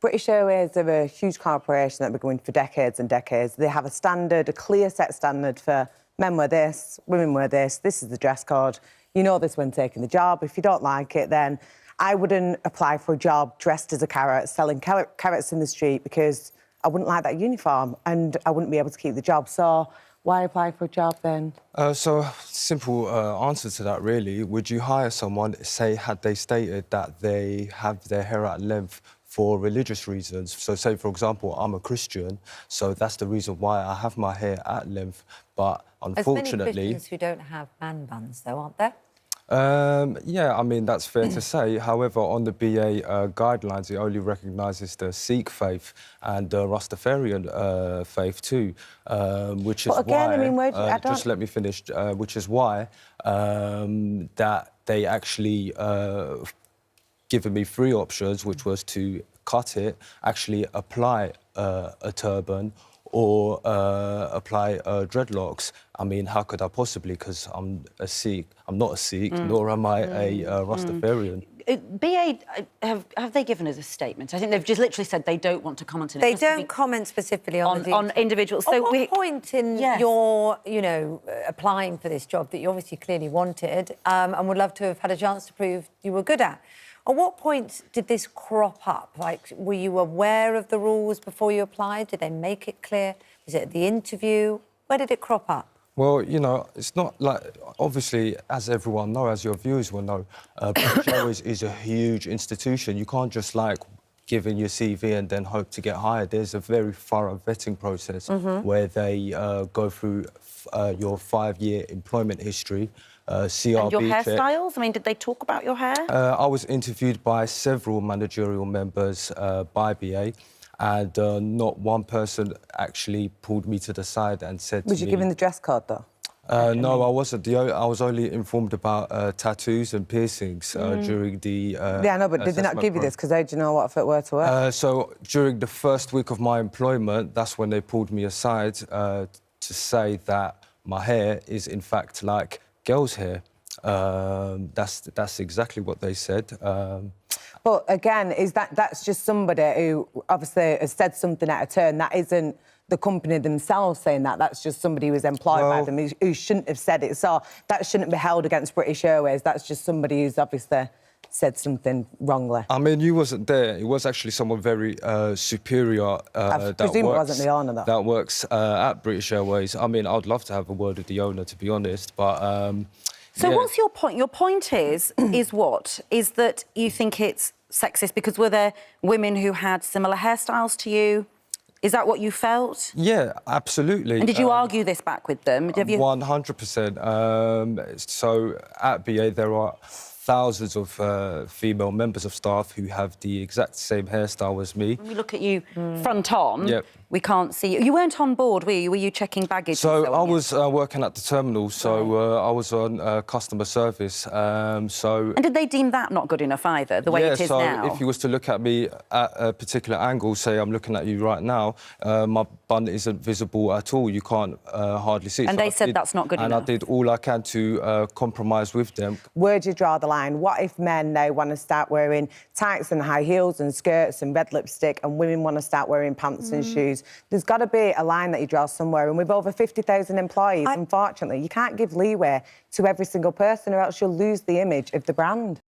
British Airways are a huge corporation that have been going for decades and decades. They have a standard, a clear set standard for men wear this, women wear this is the dress code. You know this when taking the job. If you don't like it, then I wouldn't apply for a job dressed as a carrot, selling carrots in the street, because I wouldn't like that uniform and I wouldn't be able to keep the job. So why apply for a job then? Simple answer to that, really. Would you hire someone, say, had they stated that they have their hair at length for religious reasons? So, say, for example, I'm a Christian, so that's the reason why I have my hair at length. But unfortunately... There's many Christians who don't have man buns, though, aren't there? Yeah, I mean, that's fair to say. However, on the BA guidelines, it only recognises the Sikh faith and the Rastafarian faith too, which is why... again, I mean, just let me finish. Which is why that they actually given me three options, which was to cut it, actually apply a turban, or apply dreadlocks. I mean, how could I possibly? Because I'm a Sikh. I'm not a Sikh, nor am I a Rastafarian. BA, have they given us a statement? I think they've just literally said they don't want to comment on it. They don't comment specifically on individuals. So what point in your, applying for this job that you obviously clearly wanted and would love to have had a chance to prove you were good at, at what point did this crop up? Like, were you aware of the rules before you applied? Did they make it clear? Was it at the interview? Where did it crop up? Well, it's not like... Obviously, as everyone knows, as your viewers will know, British Airways is a huge institution. You can't just, give in your CV and then hope to get hired. There's a very thorough vetting process where they go through your 5-year employment history, CRB and your hairstyles? I mean, did they talk about your hair? I was interviewed by several managerial members by BA, and not one person actually pulled me to the side and said to me... Was you given the dress code, though? No, I wasn't. I was only informed about tattoos and piercings during the Yeah, no, but did they not give you this? Because how do you know what if it were to work? So during the first week of my employment, that's when they pulled me aside to say that my hair is, in fact, like girls' hair. That's exactly what they said. But again, that's just somebody who obviously has said something at a turn. That isn't the company themselves saying that. That's just somebody who was employed by them who shouldn't have said it. So that shouldn't be held against British Airways. That's just somebody who's obviously said something wrongly. I mean, you wasn't there. It was actually someone very superior I presume it wasn't the owner, though. That works at British Airways. I mean, I'd love to have a word with the owner, to be honest, but... So what's your point? Your point is what? Is that you think it's sexist because were there women who had similar hairstyles to you? Is that what you felt? Yeah, absolutely. And did you argue this back with them? 100%. So at BA, there are thousands of female members of staff who have the exact same hairstyle as me. When we look at you front on, we can't see you. You weren't on board, were you? Were you checking baggage? So I was working at the terminal, so I was on customer service. And did they deem that not good enough either, the way it is now? Yeah, so if you was to look at me at a particular angle, say I'm looking at you right now, my bun isn't visible at all. You can't hardly see it. And they said that's not good enough. And I did all I can to compromise with them. Where do you draw the line? What if men now want to start wearing tights and high heels and skirts and red lipstick, and women want to start wearing pants and shoes? There's got to be a line that you draw somewhere, and with over 50,000 employees, unfortunately, you can't give leeway to every single person or else you'll lose the image of the brand.